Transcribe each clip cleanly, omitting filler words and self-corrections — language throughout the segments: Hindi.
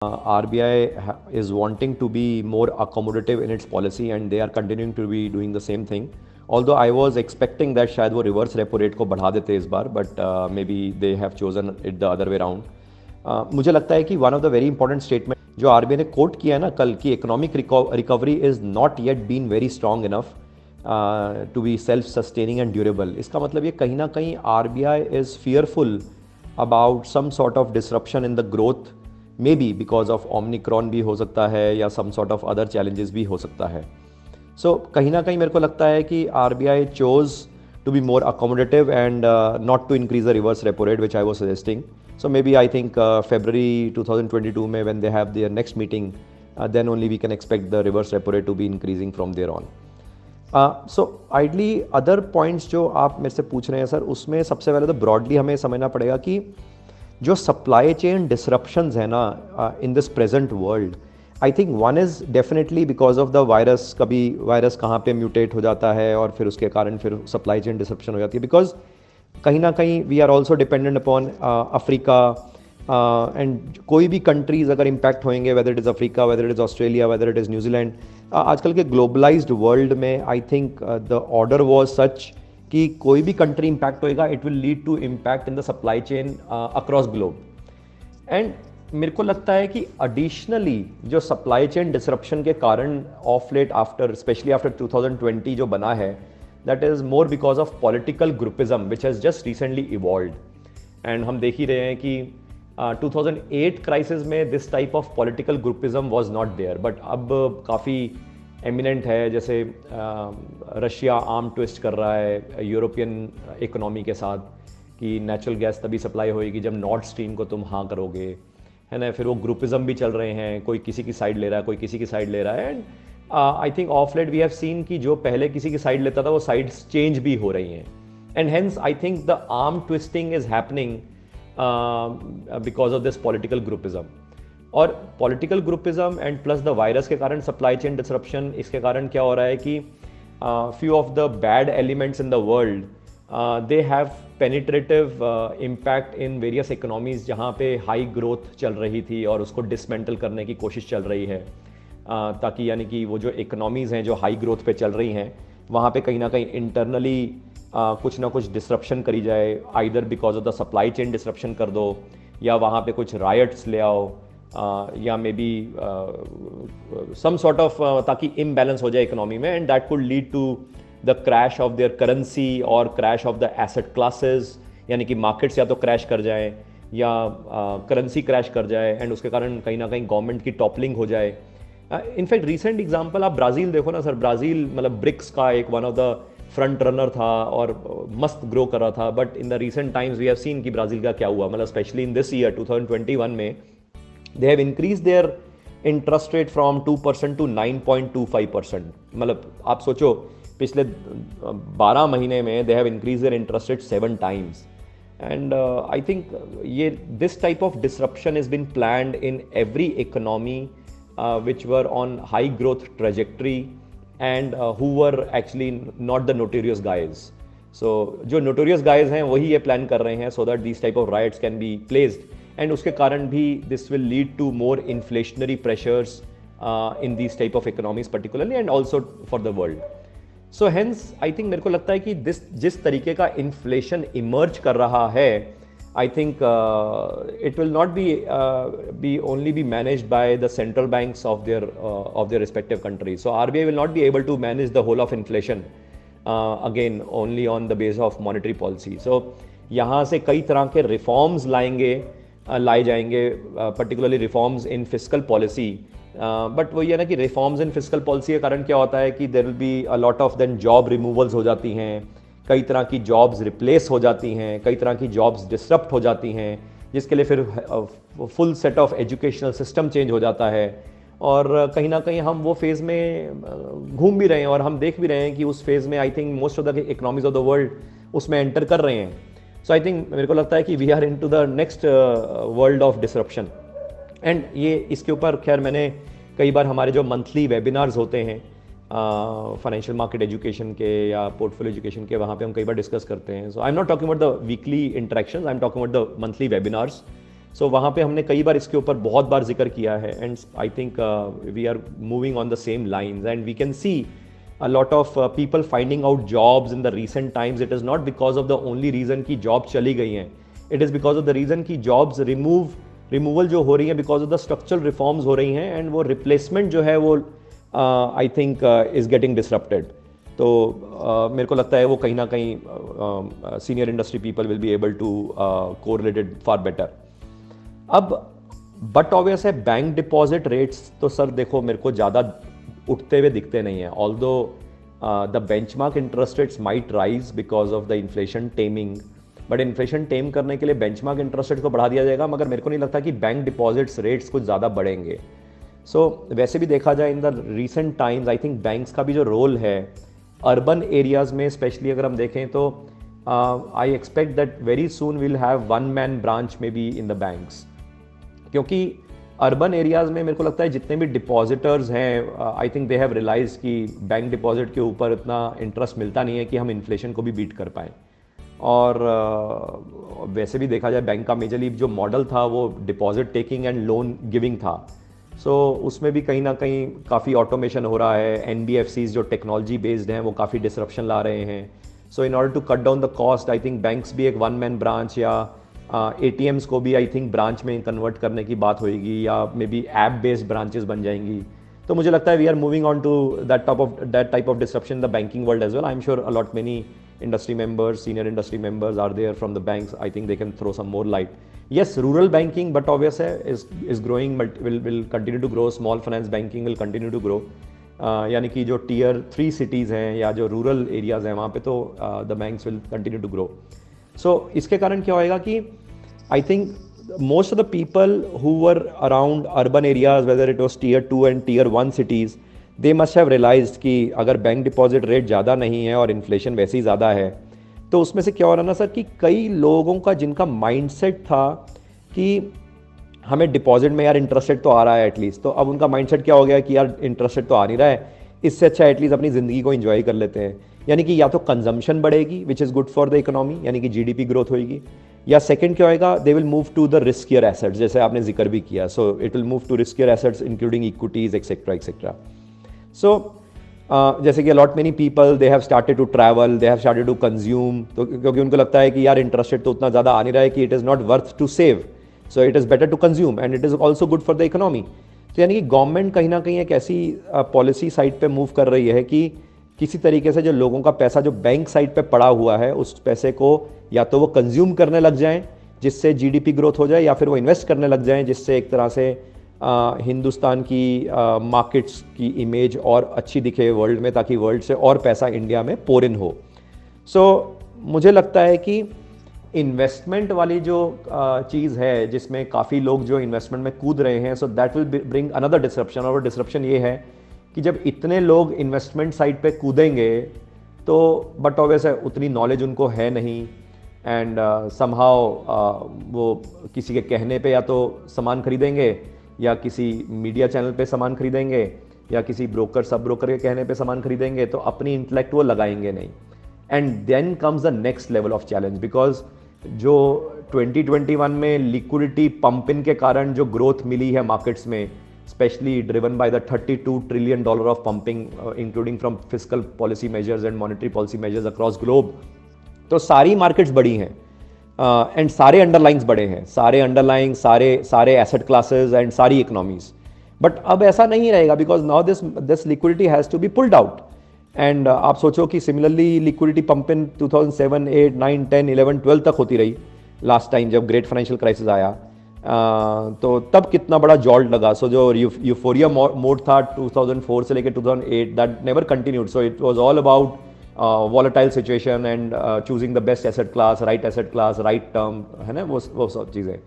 RBI is wanting to be more accommodative in its policy and they are continuing to be doing the same thing. Although I was expecting that शायद वो reverse repo rate को बढ़ा देते इस बार, but maybe they have chosen it the other way round. मुझे लगता है कि one of the very important statement जो RBI ने कोट किया है ना कल की economic recovery is not yet been very strong enough to be self-sustaining and durable. इसका मतलब ये कहीं ना कहीं RBI is fearful about some sort of disruption in the growth. Maybe because of Omicron भी हो सकता है या some sort of other challenges भी हो सकता है. सो कहीं ना कहीं मेरे को लगता है कि RBI chose to be more accommodative and not to increase the reverse repo rate which I was suggesting. So maybe I think February 2022 में when they have their next meeting then only we can expect the reverse repo rate to be increasing from there on. So ideally other points जो आप मेरे से पूछ रहे हैं सर, उसमें सबसे पहले तो ब्रॉडली हमें समझना पड़ेगा कि जो सप्लाई चेन डिसरप्शंस है ना in this present world, I think one is definitely because of the virus. कभी वायरस कहाँ पे म्यूटेट हो जाता है और फिर उसके कारण फिर सप्लाई चेन डिसरप्शन हो जाती है. बिकॉज कहीं ना कहीं we are also dependent upon Africa and कोई भी कंट्रीज़ अगर इम्पैक्ट होंगे, whether it is Africa, whether it is Australia, whether it is New Zealand. आजकल के ग्लोबलाइज्ड वर्ल्ड में I think the order was such कि कोई भी कंट्री इम्पैक्ट होएगा, it will lead to impact in the supply chain across globe. And मेरे को लगता है कि एडिशनली जो सप्लाई चेन डिसरप्शन के कारण of late after specially after 2020 जो बना है, that is more because of political groupism which has just recently evolved. And हम देख ही रहे हैं कि 2008 क्राइसिस में this type of political groupism was not there, but अब काफ़ी एमिनेंट है. जैसे रशिया आर्म ट्विस्ट कर रहा है यूरोपियन इकोनॉमी के साथ कि नेचुरल गैस तभी सप्लाई होएगी जब नॉर्थ स्ट्रीम को तुम हाँ करोगे, है ना. फिर वो ग्रुपिज्म भी चल रहे हैं, कोई किसी की साइड ले रहा है, कोई किसी की साइड ले रहा है. And I think of late we have seen कि जो पहले किसी की साइड लेता था वो साइड्स चेंज भी हो रही हैं. And hence I think the arm twisting is happening because of this political groupism. और political groupism and plus the virus के कारण सप्लाई चेन डिसरप्शन, इसके कारण क्या हो रहा है कि few of the bad elements in the world they have penetrative impact in various economies जहाँ पे हाई ग्रोथ चल रही थी और उसको डिसमेंटल करने की कोशिश चल रही है, ताकि यानी कि वो जो इकोनॉमीज़ हैं जो हाई ग्रोथ पे चल रही हैं वहाँ पे कहीं ना कहीं इंटरनली कुछ ना कुछ डिसरप्शन करी जाए. Either because of the supply chain disruption कर दो या वहाँ पे कुछ रायट्स ले आओ या maybe some sort of ताकि इम्बैलेंस हो जाए इकोनॉमी में. And that could lead to the crash of their currency और crash of the asset classes, यानी कि मार्केट्स या तो क्रैश कर जाए या करेंसी क्रैश कर जाए एंड उसके कारण कहीं ना कहीं गवर्नमेंट की टॉपलिंग हो जाए. इनफैक्ट रिसेंट एग्जांपल आप ब्राज़ील देखो ना सर. ब्राज़ील मतलब ब्रिक्स का एक one of the front runner था और मस्त ग्रो कर रहा था. But in the recent times we have seen कि ब्राज़ील का क्या हुआ, मतलब स्पेशली इन दिस ईयर 2021 में they have increased their interest rate from 2% to 9.25%. मतलब आप सोचो पिछले 12 महीने में they have increased their interest rate 7 times. And I think ये this type of disruption has been planned in every economy which were on high growth trajectory and who were actually not the notorious guys. So जो notorious guys हैं वही ये plan कर रहे हैं so that these type of riots can be placed. And उसके कारण भी this will lead to more inflationary pressures in this type of economies particularly and also for the world. So hence I think मेरे को लगता है कि जिस तरीके का इन्फ्लेशन इमर्ज कर रहा है, I think it will not be only be managed by the central banks of their respective countries. So RBI will not be able to manage the whole of inflation again only on the base of monetary policy. So यहाँ से कई तरह के रिफॉर्म्स लाए जाएंगे, particularly reforms in fiscal policy. But वही है ना कि रिफॉर्म्स इन फिस्कल पॉलिसी के कारण क्या होता है कि there will be a lot of then job removals हो जाती हैं, कई तरह की जॉब्स रिप्लेस हो जाती हैं, कई तरह की जॉब्स डिसरप्ट हो जाती हैं, जिसके लिए फिर full set of educational system change हो जाता है. और कहीं ना कहीं हम वो फेज़ में घूम भी रहे हैं और हम देख भी रहे हैं कि उस फेज़ में I think most of the economies of the world उसमें एंटर कर रहे हैं. सो आई थिंक मेरे को लगता है कि we are into the next world of disruption. And ये इसके ऊपर खैर मैंने कई बार हमारे जो मंथली वेबिनार्स होते हैं फाइनेंशियल मार्केट एजुकेशन के या पोर्टफोलियो एजुकेशन के, वहाँ पे हम कई बार डिस्कस करते हैं. So I am not talking about the weekly interactions, I am talking about the monthly webinars so वहाँ पे हमने कई बार इसके ऊपर बहुत बार जिक्र किया है, and I think we are moving on the same lines, and we can see a lot of people finding out jobs in the recent times. It is not because of the only reason कि जॉब चली गई हैं, it is because of the reason कि jobs रिमूवल जो हो रही है because of the structural reforms हो रही हैं, एंड वो रिप्लेसमेंट जो है वो I think is getting disrupted. तो मेरे को लगता है वो कहीं ना कहीं senior industry people will be able to correlated far better. अब बट ऑब्वियस है बैंक डिपॉजिट रेट्स तो सर देखो मेरे को ज़्यादा उठते हुए दिखते नहीं हैं. Although the benchmark interest rates might rise because of the inflation taming, but inflation tame करने के लिए बेंचमार्क इंटरेस्ट रेट को बढ़ा दिया जाएगा, मगर मेरे को नहीं लगता कि बैंक डिपॉजिट्स रेट्स कुछ ज़्यादा बढ़ेंगे. सो वैसे भी देखा जाए in the recent times I think banks का भी जो रोल है अर्बन एरियाज़ में स्पेशली अगर हम देखें तो I expect that very soon will have one man branch में बी इन द बैंक्स, क्योंकि अर्बन एरियाज़ में मेरे को लगता है जितने भी डिपॉजिटर्स हैं I think they have realise कि बैंक डिपॉजिट के ऊपर इतना इंटरेस्ट मिलता नहीं है कि हम इन्फ्लेशन को भी बीट कर पाएँ. और वैसे भी देखा जाए बैंक का मेजरली जो मॉडल था वो deposit taking and loan giving था. सो उसमें भी कहीं ना कहीं काफ़ी ऑटोमेशन हो रहा है. एनबीएफसीज जो टेक्नोलॉजी बेस्ड हैं वो काफ़ी डिसरप्शन ला रहे हैं. So in order to cut down the cost I think banks भी एक वन मैन ब्रांच या एटीएम्स को भी आई थिंक ब्रांच में कन्वर्ट करने की बात होएगी, या maybe app based branches बन जाएंगी. तो मुझे लगता है we are moving on to that type of disruption in the banking world as well. I am sure a lot many industry members, senior industry members are there from the banks. I think they can throw some more light. Yes, rural banking, but obviously is growing, but will continue to grow. Small finance banking will continue to grow. यानी कि जो tier 3 cities हैं या जो rural areas हैं वहाँ पे तो the banks will continue to grow. So इसके कारण क्या होएगा कि I think most of the people who were around urban areas, whether it was tier 2 and tier 1 cities, they must have realised कि अगर बैंक डिपॉजिट रेट ज़्यादा नहीं है और इन्फ्लेशन वैसे ही ज़्यादा है तो उसमें से क्या हो रहा ना सर कि कई लोगों का जिनका माइंडसेट था कि हमें डिपॉजिट में यार इंटरेस्ट रेट तो आ रहा है एटलीस्ट, तो अब उनका माइंडसेट क्या हो गया कि यार इंटरेस्ट रेट तो आ नहीं रहा है, इससे अच्छा एटलीस्ट अपनी ज़िंदगी को एंजॉय कर लेते हैं. यानी कि या तो कंजम्पशन बढ़ेगी which is good for the economy, यानी कि जीडीपी ग्रोथ होगी, या सेकंड क्या होएगा they will move to the riskier assets जैसे आपने जिक्र भी किया. So it will move to riskier assets including equities etcetera etcetera. So, जैसे कि a lot many people they have started to travel, they have started to consume, तो क्योंकि उनको लगता है कि यार इंटरेस्ट रेट तो उतना ज़्यादा आ नहीं रहा है कि it is not worth to save, so it is better to consume and it is also good for the economy. तो यानी कि गवर्नमेंट कहीं ना कहीं एक ऐसी पॉलिसी साइड पे मूव कर रही है कि किसी तरीके से जो लोगों का पैसा जो बैंक साइड पे पड़ा हुआ है उस पैसे को या तो वो कंज्यूम करने लग जाएं जिससे जीडीपी ग्रोथ हो जाए, या फिर वो इन्वेस्ट करने लग जाएं जिससे एक तरह से हिंदुस्तान की मार्केट्स की इमेज और अच्छी दिखे वर्ल्ड में, ताकि वर्ल्ड से और पैसा इंडिया में पोर इन हो. सो मुझे लगता है कि इन्वेस्टमेंट वाली जो चीज़ है जिसमें काफ़ी लोग जो इन्वेस्टमेंट में कूद रहे हैं, so that will bring another disruption. और वो डिसरप्शन ये है कि जब इतने लोग इन्वेस्टमेंट साइड पे कूदेंगे तो बट ऑब्वियस है उतनी नॉलेज उनको है नहीं, एंड समहाउ वो किसी के कहने पे या तो सामान खरीदेंगे या किसी मीडिया चैनल पे सामान खरीदेंगे या किसी ब्रोकर सब ब्रोकर के कहने पे सामान खरीदेंगे, तो अपनी इंटेलेक्ट वो लगाएंगे नहीं. And then comes the next level of challenge, because जो 2021 में लिक्विडिटी पंपिंग के कारण जो ग्रोथ मिली है मार्केट्स में, specially driven by the $32 trillion of pumping including from fiscal policy measures and monetary policy measures across globe, तो सारी मार्केट्स बड़ी हैं एंड सारे अंडरलाइंग्स बड़े हैं, सारे अंडरलाइंग सारे एसेट क्लासेस एंड सारी इकोनॉमीज. बट अब ऐसा नहीं रहेगा because now this liquidity has to be pulled out. And आप सोचो कि सिमिलरली लिक्विडिटी पंप इन 2007, 8, 9, 10, 11, 12 तक होती रही लास्ट टाइम जब ग्रेट फाइनेंशियल क्राइसिस आया, तो तब कितना बड़ा जॉल्ट लगा. सो जो यूफोरिया मोड था 2004 से लेकर 2008 that never continued. So it was all about volatile situation and choosing the best asset class, right term, है ना, वो सब चीज़ें.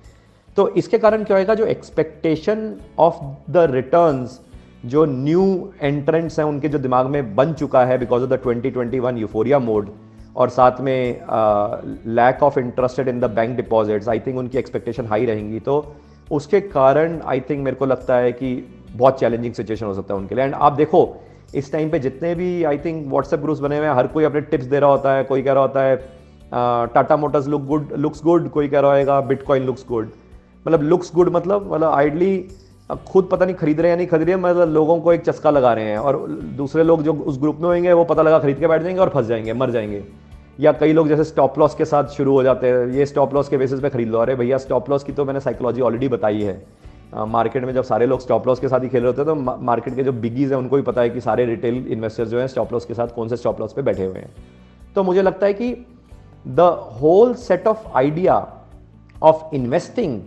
तो इसके कारण क्या होगा, जो एक्सपेक्टेशन ऑफ द रिटर्न्स जो न्यू एंट्रेंट्स हैं उनके जो दिमाग में बन चुका है because of the 2021 euphoria mode, और साथ में lack of interested in the bank deposits, I think उनकी एक्सपेक्टेशन हाई रहेंगी. तो उसके कारण आई थिंक मेरे को लगता है कि बहुत चैलेंजिंग सिचुएशन हो सकता है उनके लिए. एंड आप देखो इस टाइम पे जितने भी आई थिंक व्हाट्सएप ग्रुप्स बने हुए हैं, हर कोई अपने टिप्स दे रहा होता है. कोई कह रहा होता है टाटा मोटर्स लुक्स गुड, कोई कह रहा होगा बिटकॉइन लुक्स गुड. मतलब लुक्स गुड मतलब आइडली खुद पता नहीं खरीद रहे हैं या नहीं खरीद रहे हैं, मतलब लोगों को एक चस्का लगा रहे हैं, और दूसरे लोग जो उस ग्रुप में होंगे वो पता लगा खरीद के बैठ जाएंगे और फंस जाएंगे, मर जाएंगे। या कई लोग जैसे स्टॉप लॉस के साथ शुरू हो जाते हैं, ये स्टॉप लॉस के बेसिस पे खरीद लो। अरे भैया स्टॉप लॉस की तो मैंने साइकोलॉजी ऑलरेडी बताई है। मार्केट में जब सारे लोग स्टॉप लॉस के साथ ही खेल रहे होते हैं तो मार्केट के जो बिगीज हैं उनको भी पता है कि सारे रिटेल इन्वेस्टर्स जो हैं स्टॉप लॉस के साथ कौन से स्टॉप लॉस पे बैठे हुए हैं। तो मुझे लगता है कि the whole set of idea of investing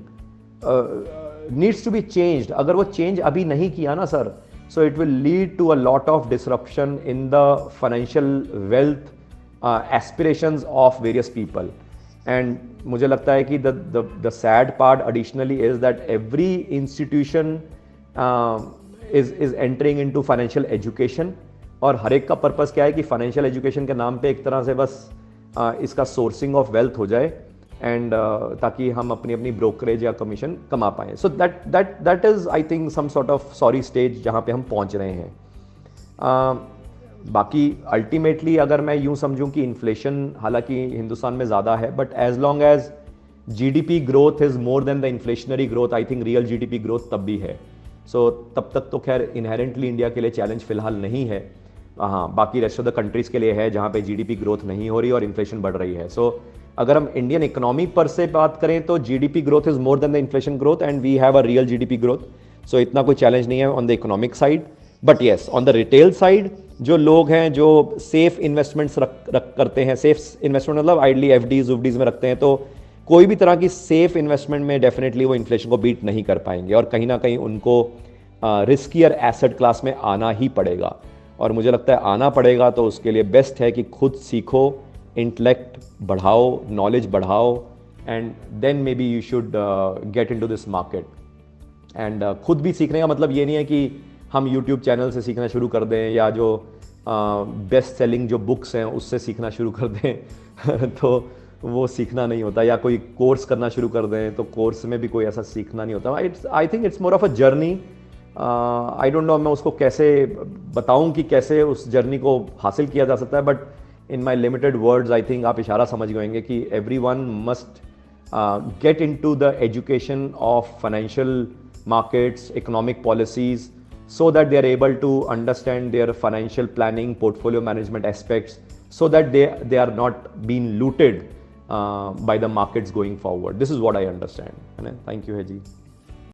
needs to be changed. अगर वो चेंज अभी नहीं किया ना sir, so it will lead to a lot of disruption in the financial wealth aspirations of various people. And मुझे लगता है कि the sad part additionally is that every institution is entering into financial education, और हर एक का पर्पस क्या है कि फाइनेंशियल एजुकेशन के नाम पे एक तरह से बस इसका सोर्सिंग ऑफ वेल्थ हो जाए, एंड ताकि हम अपनी अपनी ब्रोकरेज या कमीशन कमा पाएँ। So that is I think some sort of sorry stage जहाँ पे हम पहुँच रहे हैं। बाकी अल्टीमेटली अगर मैं यूँ समझूं कि इन्फ्लेशन हालांकि हिंदुस्तान में ज़्यादा है, but as long as GDP growth is more than the inflationary growth, I think real GDP growth तब भी है। सो तब तक तो खैर इनहेरेंटली इंडिया के लिए चैलेंज फिलहाल नहीं है। हाँ, बाकी रेस्ट ऑफ द कंट्रीज़ के लिए है जहाँ पे जीडीपी ग्रोथ नहीं हो रही और इन्फ्लेशन बढ़ रही है। सो अगर हम इंडियन इकोनॉमी पर से बात करें तो GDP growth is more than the inflation growth, and we have a real GDP growth. So इतना कोई चैलेंज नहीं है on the economic side. But yes, on the retail side जो लोग हैं जो सेफ इन्वेस्टमेंट्स करते हैं, सेफ इन्वेस्टमेंट मतलब आइडली एफडीज उफडीज में रखते हैं, तो कोई भी तरह की सेफ इन्वेस्टमेंट में डेफिनेटली वो इन्फ्लेशन को बीट नहीं कर पाएंगे, और कहीं ना कहीं उनको रिस्कियर एसेट क्लास में आना ही पड़ेगा। और मुझे लगता है आना पड़ेगा तो उसके लिए बेस्ट है कि खुद सीखो, इंटेलेक्ट बढ़ाओ, नॉलेज बढ़ाओ, and then maybe you should get into this market. And खुद भी सीखने का मतलब ये नहीं है कि हम YouTube चैनल से सीखना शुरू कर दें या जो बेस्ट सेलिंग जो बुक्स हैं उससे सीखना शुरू कर दें तो वो सीखना नहीं होता, या कोई कोर्स करना शुरू कर दें तो कोर्स में भी कोई ऐसा सीखना नहीं होता। I think it's more of a journey. I don't know मैं उसको कैसे बताऊं कि कैसे उस जर्नी को हासिल किया जा सकता है, but in my limited words I think आप इशारा समझ गए होंगे कि everyone must get into the education of financial markets, economic policies, so that they are able to understand their financial planning, portfolio management aspects, so that they are not being looted by the markets going forward. This is what I understand. Thank you, Heji.